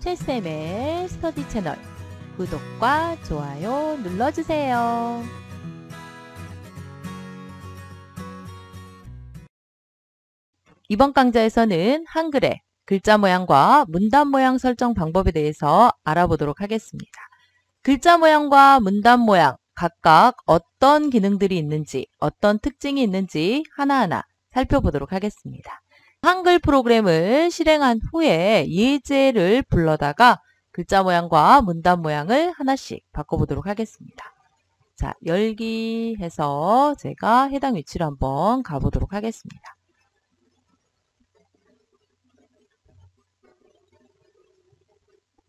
최쌤의 스터디 채널 구독과 좋아요 눌러주세요. 이번 강좌에서는 한글의 글자 모양과 문단 모양 설정 방법에 대해서 알아보도록 하겠습니다. 글자 모양과 문단 모양 각각 어떤 기능들이 있는지, 어떤 특징이 있는지 하나하나 살펴보도록 하겠습니다. 한글 프로그램을 실행한 후에 예제를 불러다가 글자 모양과 문단 모양을 하나씩 바꿔보도록 하겠습니다. 자, 열기 해서 제가 해당 위치로 한번 가보도록 하겠습니다.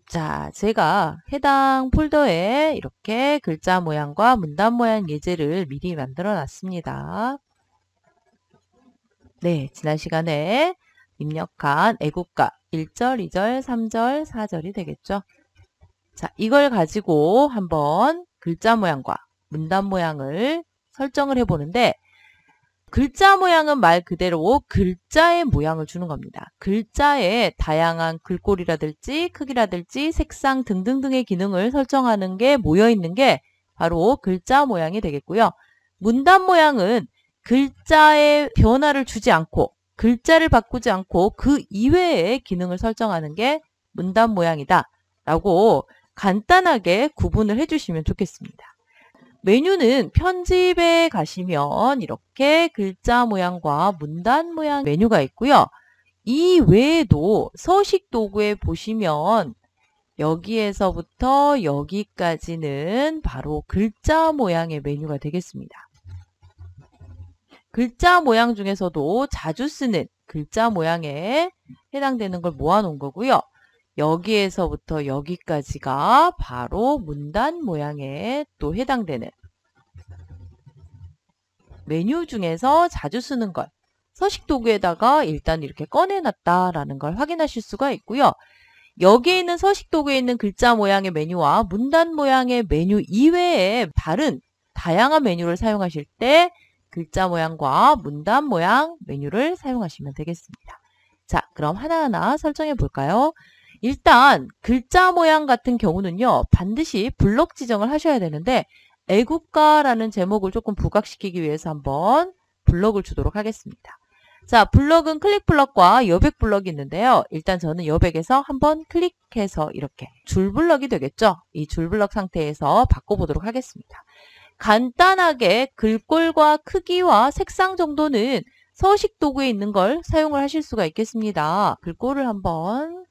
자, 제가 해당 폴더에 이렇게 글자 모양과 문단 모양 예제를 미리 만들어 놨습니다. 네, 지난 시간에 입력한 애국가 1절, 2절, 3절, 4절이 되겠죠. 자, 이걸 가지고 한번 글자 모양과 문단 모양을 설정을 해보는데, 글자 모양은 말 그대로 글자의 모양을 주는 겁니다. 글자의 다양한 글꼴이라든지 크기라든지 색상 등등등의 기능을 설정하는 게 모여있는 게 바로 글자 모양이 되겠고요. 문단 모양은 글자의 변화를 주지 않고 글자를 바꾸지 않고 그 이외의 기능을 설정하는 게 문단 모양이다 라고 간단하게 구분을 해주시면 좋겠습니다. 메뉴는 편집에 가시면 이렇게 글자 모양과 문단 모양 메뉴가 있고요. 이 외에도 서식 도구에 보시면 여기에서부터 여기까지는 바로 글자 모양의 메뉴가 되겠습니다. 글자 모양 중에서도 자주 쓰는 글자 모양에 해당되는 걸 모아놓은 거고요. 여기에서부터 여기까지가 바로 문단 모양에 또 해당되는 메뉴 중에서 자주 쓰는 걸 서식 도구에다가 일단 이렇게 꺼내놨다라는 걸 확인하실 수가 있고요. 여기에 있는 서식 도구에 있는 글자 모양의 메뉴와 문단 모양의 메뉴 이외에 다른 다양한 메뉴를 사용하실 때 글자 모양과 문단 모양 메뉴를 사용하시면 되겠습니다. 자, 그럼 하나하나 설정해 볼까요? 일단 글자 모양 같은 경우는요, 반드시 블럭 지정을 하셔야 되는데 애국가라는 제목을 조금 부각시키기 위해서 한번 블럭을 주도록 하겠습니다. 자, 블럭은 클릭 블럭과 여백 블럭이 있는데요. 일단 저는 여백에서 한번 클릭해서 이렇게 줄 블럭이 되겠죠? 이 줄 블럭 상태에서 바꿔보도록 하겠습니다. 간단하게 글꼴과 크기와 색상 정도는 서식 도구에 있는 걸 사용을 하실 수가 있겠습니다. 글꼴을 한번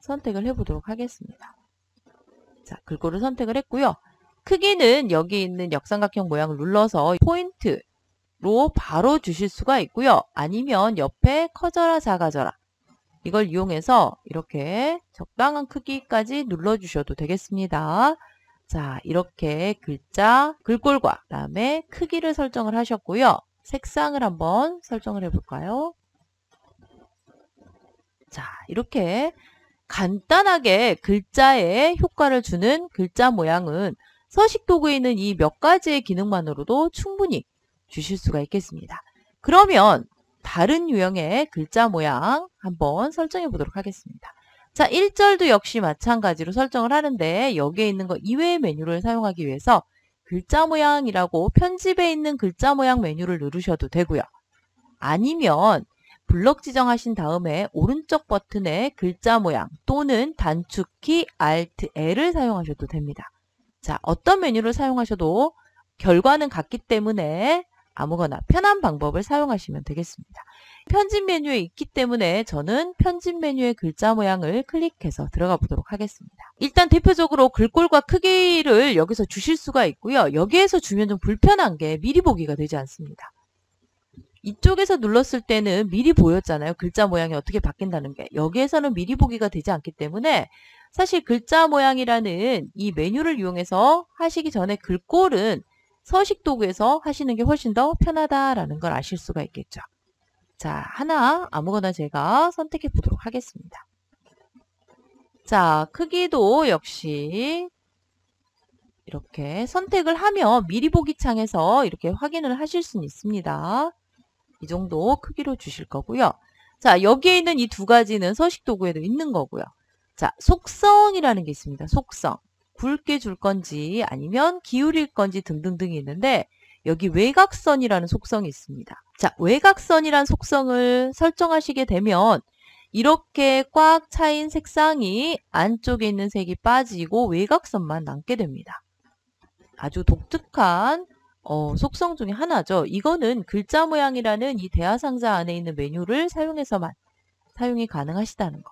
선택을 해보도록 하겠습니다. 자, 글꼴을 선택을 했고요. 크기는 여기 있는 역삼각형 모양을 눌러서 포인트로 바로 주실 수가 있고요. 아니면 옆에 커져라 작아져라 이걸 이용해서 이렇게 적당한 크기까지 눌러주셔도 되겠습니다. 자, 이렇게 글꼴과 그다음에 크기를 설정을 하셨고요. 색상을 한번 설정을 해볼까요? 자, 이렇게 간단하게 글자에 효과를 주는 글자 모양은 서식 도구에 있는 이 몇 가지의 기능만으로도 충분히 주실 수가 있겠습니다. 그러면 다른 유형의 글자 모양 한번 설정해 보도록 하겠습니다. 자, 1절도 역시 마찬가지로 설정을 하는데 여기에 있는 거 이외의 메뉴를 사용하기 위해서 글자 모양이라고 편집에 있는 글자 모양 메뉴를 누르셔도 되고요. 아니면 블럭 지정하신 다음에 오른쪽 버튼에 글자 모양 또는 단축키 Alt L을 사용하셔도 됩니다. 자, 어떤 메뉴를 사용하셔도 결과는 같기 때문에 아무거나 편한 방법을 사용하시면 되겠습니다. 편집 메뉴에 있기 때문에 저는 편집 메뉴의 글자 모양을 클릭해서 들어가 보도록 하겠습니다. 일단 대표적으로 글꼴과 크기를 여기서 주실 수가 있고요. 여기에서 주면 좀 불편한 게 미리 보기가 되지 않습니다. 이쪽에서 눌렀을 때는 미리 보였잖아요. 글자 모양이 어떻게 바뀐다는 게. 여기에서는 미리 보기가 되지 않기 때문에 사실 글자 모양이라는 이 메뉴를 이용해서 하시기 전에 글꼴은 서식 도구에서 하시는 게 훨씬 더 편하다라는 걸 아실 수가 있겠죠. 자, 하나 아무거나 제가 선택해 보도록 하겠습니다. 자, 크기도 역시 이렇게 선택을 하면 미리 보기 창에서 이렇게 확인을 하실 수는 있습니다. 이 정도 크기로 주실 거고요. 자, 여기에 있는 이 두 가지는 서식 도구에도 있는 거고요. 자, 속성이라는 게 있습니다. 속성. 굵게 줄 건지 아니면 기울일 건지 등등등이 있는데 여기 외곽선이라는 속성이 있습니다. 자, 외곽선이라는 속성을 설정하시게 되면 이렇게 꽉 차인 색상이 안쪽에 있는 색이 빠지고 외곽선만 남게 됩니다. 아주 독특한 속성 중에 하나죠. 이거는 글자 모양이라는 이 대화상자 안에 있는 메뉴를 사용해서만 사용이 가능하시다는 거.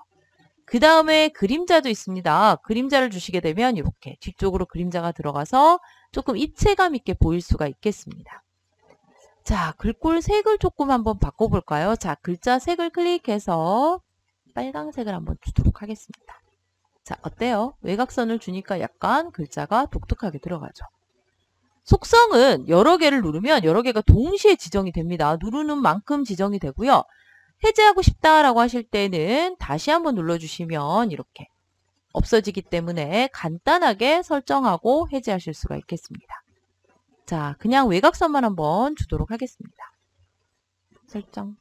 그 다음에 그림자도 있습니다. 그림자를 주시게 되면 이렇게 뒤쪽으로 그림자가 들어가서 조금 입체감 있게 보일 수가 있겠습니다. 자, 글꼴 색을 조금 한번 바꿔볼까요? 자, 글자 색을 클릭해서 빨강색을 한번 주도록 하겠습니다. 자, 어때요? 외곽선을 주니까 약간 글자가 독특하게 들어가죠. 속성은 여러 개를 누르면 여러 개가 동시에 지정이 됩니다. 누르는 만큼 지정이 되고요. 해제하고 싶다라고 하실 때는 다시 한번 눌러주시면 이렇게 없어지기 때문에 간단하게 설정하고 해제하실 수가 있겠습니다. 자, 그냥 외곽선만 한번 주도록 하겠습니다. 설정.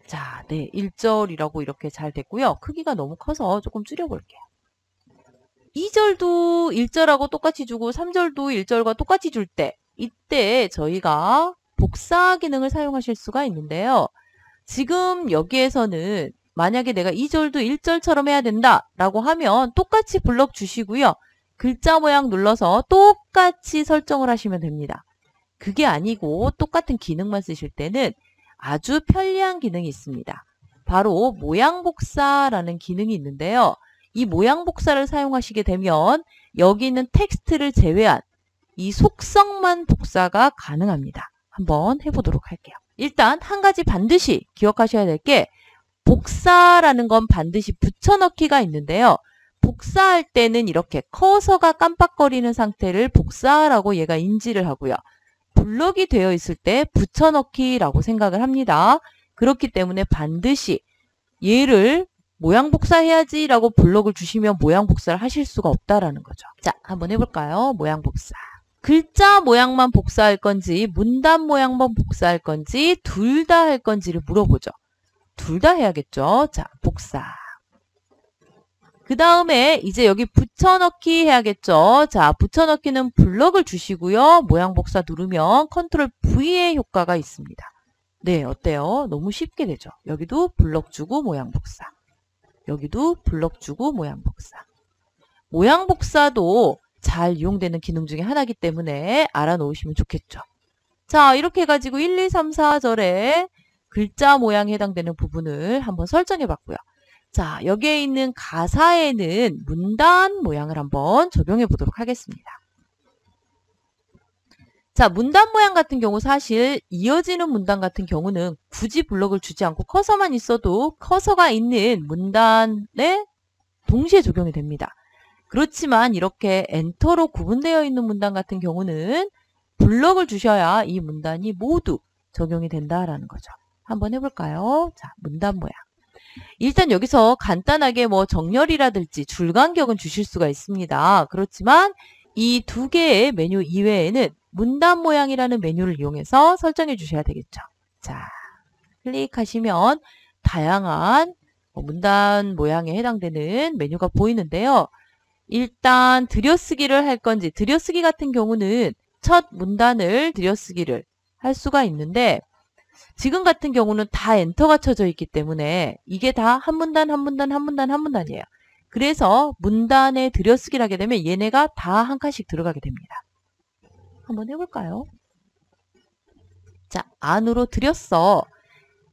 자, 네, 1절이라고 이렇게 잘 됐고요. 크기가 너무 커서 조금 줄여볼게요. 2절도 1절하고 똑같이 주고 3절도 1절과 똑같이 줄 때 이때 저희가 복사 기능을 사용하실 수가 있는데요. 지금 여기에서는 만약에 내가 2절도 1절처럼 해야 된다 라고 하면 똑같이 블럭 주시고요. 글자 모양 눌러서 똑같이 설정을 하시면 됩니다. 그게 아니고 똑같은 기능만 쓰실 때는 아주 편리한 기능이 있습니다. 바로 모양 복사라는 기능이 있는데요. 이 모양 복사를 사용하시게 되면 여기 있는 텍스트를 제외한 이 속성만 복사가 가능합니다. 한번 해보도록 할게요. 일단 한 가지 반드시 기억하셔야 될 게 복사라는 건 반드시 붙여넣기가 있는데요. 복사할 때는 이렇게 커서가 깜빡거리는 상태를 복사라고 얘가 인지를 하고요. 블럭이 되어 있을 때 붙여넣기라고 생각을 합니다. 그렇기 때문에 반드시 얘를 모양 복사해야지 라고 블럭을 주시면 모양 복사를 하실 수가 없다라는 거죠. 자, 한번 해볼까요? 모양 복사. 글자 모양만 복사할 건지 문단 모양만 복사할 건지 둘 다 할 건지를 물어보죠. 둘 다 해야겠죠. 자, 복사. 그 다음에 이제 여기 붙여넣기 해야겠죠. 자, 붙여넣기는 블럭을 주시고요. 모양 복사 누르면 컨트롤 V의 효과가 있습니다. 네, 어때요? 너무 쉽게 되죠. 여기도 블럭 주고 모양 복사. 여기도 블럭 주고 모양 복사. 모양 복사도 잘 이용되는 기능 중에 하나이기 때문에 알아놓으시면 좋겠죠. 자, 이렇게 해가지고 1, 2, 3, 4절에 글자 모양에 해당되는 부분을 한번 설정해 봤고요. 자, 여기에 있는 가사에는 문단 모양을 한번 적용해 보도록 하겠습니다. 자, 문단 모양 같은 경우 사실 이어지는 문단 같은 경우는 굳이 블럭을 주지 않고 커서만 있어도 커서가 있는 문단에 동시에 적용이 됩니다. 그렇지만 이렇게 엔터로 구분되어 있는 문단 같은 경우는 블럭을 주셔야 이 문단이 모두 적용이 된다라는 거죠. 한번 해볼까요? 자, 문단 모양. 일단 여기서 간단하게 뭐 정렬이라든지 줄간격은 주실 수가 있습니다. 그렇지만 이 두 개의 메뉴 이외에는 문단 모양이라는 메뉴를 이용해서 설정해 주셔야 되겠죠. 자, 클릭하시면 다양한 문단 모양에 해당되는 메뉴가 보이는데요. 일단 들여쓰기를 할 건지, 들여쓰기 같은 경우는 첫 문단을 들여쓰기를 할 수가 있는데 지금 같은 경우는 다 엔터가 쳐져 있기 때문에 이게 다 한 문단, 한 문단, 한 문단, 한 문단이에요. 그래서 문단에 들여쓰기를 하게 되면 얘네가 다 한 칸씩 들어가게 됩니다. 한번 해볼까요? 자, 안으로 들였어.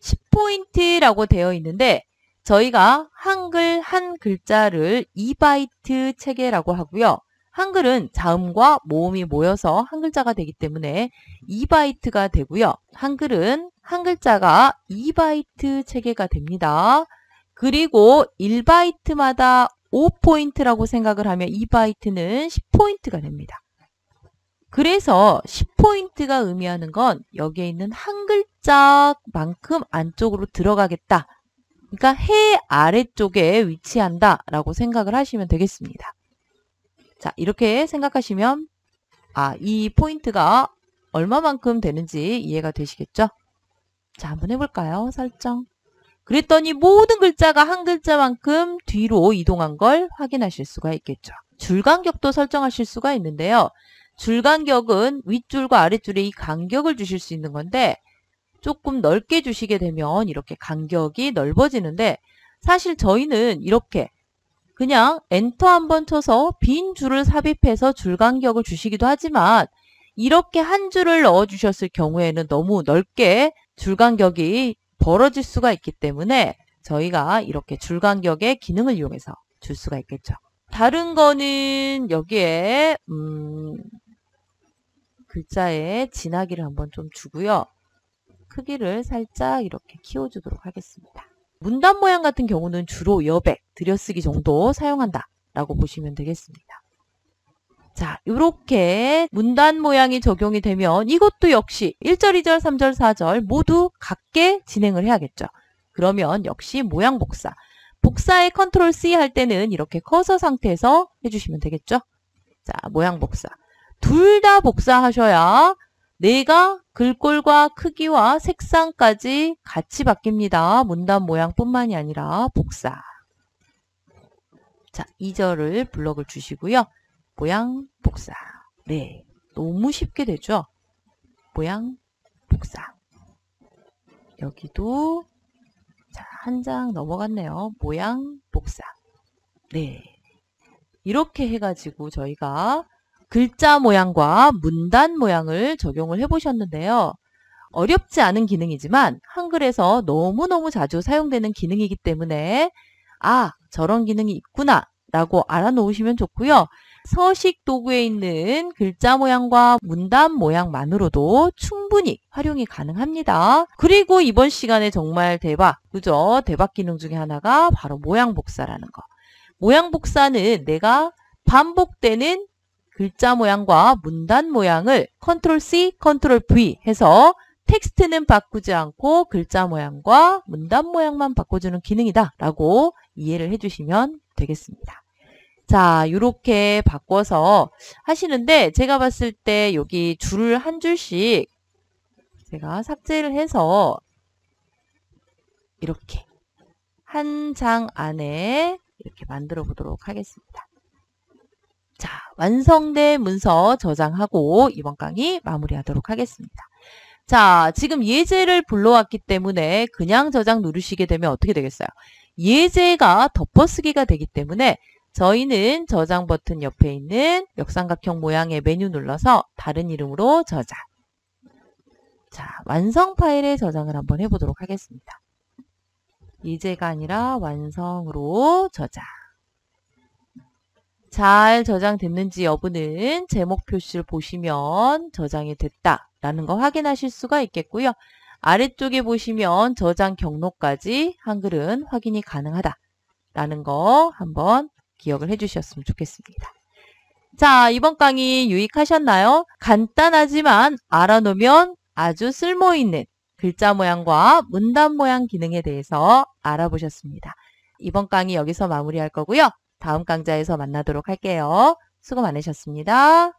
10포인트라고 되어 있는데 저희가 한글 한 글자를 2바이트 체계라고 하고요. 한글은 자음과 모음이 모여서 한 글자가 되기 때문에 2바이트가 되고요. 한글은 한 글자가 2바이트 체계가 됩니다. 그리고 1바이트마다 5포인트라고 생각을 하면 2바이트는 10포인트가 됩니다. 그래서 10포인트가 의미하는 건 여기에 있는 한 글자만큼 안쪽으로 들어가겠다. 그러니까 해 아래쪽에 위치한다 라고 생각을 하시면 되겠습니다. 자, 이렇게 생각하시면 이 포인트가 얼마만큼 되는지 이해가 되시겠죠? 자, 한번 해볼까요? 설정. 그랬더니 모든 글자가 한 글자만큼 뒤로 이동한 걸 확인하실 수가 있겠죠. 줄간격도 설정하실 수가 있는데요. 줄간격은 윗줄과 아랫줄에 이 간격을 주실 수 있는 건데 조금 넓게 주시게 되면 이렇게 간격이 넓어지는데 사실 저희는 이렇게 그냥 엔터 한번 쳐서 빈 줄을 삽입해서 줄간격을 주시기도 하지만 이렇게 한 줄을 넣어 주셨을 경우에는 너무 넓게 줄간격이 벌어질 수가 있기 때문에 저희가 이렇게 줄간격의 기능을 이용해서 줄 수가 있겠죠. 다른 거는 여기에 글자에 진하기를 한번 좀 주고요. 크기를 살짝 이렇게 키워주도록 하겠습니다. 문단 모양 같은 경우는 주로 여백, 들여쓰기 정도 사용한다 라고 보시면 되겠습니다. 자, 이렇게 문단 모양이 적용이 되면 이것도 역시 1절, 2절, 3절, 4절 모두 같게 진행을 해야겠죠. 그러면 역시 모양 복사. 복사에 컨트롤 C 할 때는 이렇게 커서 상태에서 해주시면 되겠죠. 자, 모양 복사. 둘 다 복사하셔야 내가 글꼴과 크기와 색상까지 같이 바뀝니다. 문단 모양뿐만이 아니라 복사. 자, 2절을 블럭을 주시고요. 모양 복사. 네, 너무 쉽게 되죠. 모양 복사. 여기도 자, 한 장 넘어갔네요. 모양 복사. 네, 이렇게 해가지고 저희가 글자 모양과 문단 모양을 적용을 해보셨는데요. 어렵지 않은 기능이지만 한글에서 너무너무 자주 사용되는 기능이기 때문에 아, 저런 기능이 있구나 라고 알아놓으시면 좋고요. 서식 도구에 있는 글자 모양과 문단 모양만으로도 충분히 활용이 가능합니다. 그리고 이번 시간에 정말 대박, 그죠? 대박 기능 중에 하나가 바로 모양 복사라는 거. 모양 복사는 내가 반복되는 글자 모양과 문단 모양을 컨트롤 C, 컨트롤 V 해서 텍스트는 바꾸지 않고 글자 모양과 문단 모양만 바꿔주는 기능이다 라고 이해를 해주시면 되겠습니다. 자, 이렇게 바꿔서 하시는데 제가 봤을 때 여기 줄을 한 줄씩 제가 삭제를 해서 이렇게 한 장 안에 이렇게 만들어 보도록 하겠습니다. 자, 완성된 문서 저장하고 이번 강의 마무리하도록 하겠습니다. 자, 지금 예제를 불러왔기 때문에 그냥 저장 누르시게 되면 어떻게 되겠어요? 예제가 덮어쓰기가 되기 때문에 저희는 저장 버튼 옆에 있는 역삼각형 모양의 메뉴 눌러서 다른 이름으로 저장. 자, 완성 파일에 저장을 한번 해보도록 하겠습니다. 예제가 아니라 완성으로 저장. 잘 저장됐는지 여부는 제목 표시를 보시면 저장이 됐다라는 거 확인하실 수가 있겠고요. 아래쪽에 보시면 저장 경로까지 한글은 확인이 가능하다라는 거 한번 기억을 해주셨으면 좋겠습니다. 자, 이번 강의 유익하셨나요? 간단하지만 알아놓으면 아주 쓸모있는 글자 모양과 문단 모양 기능에 대해서 알아보셨습니다. 이번 강의 여기서 마무리할 거고요. 다음 강좌에서 만나도록 할게요. 수고 많으셨습니다.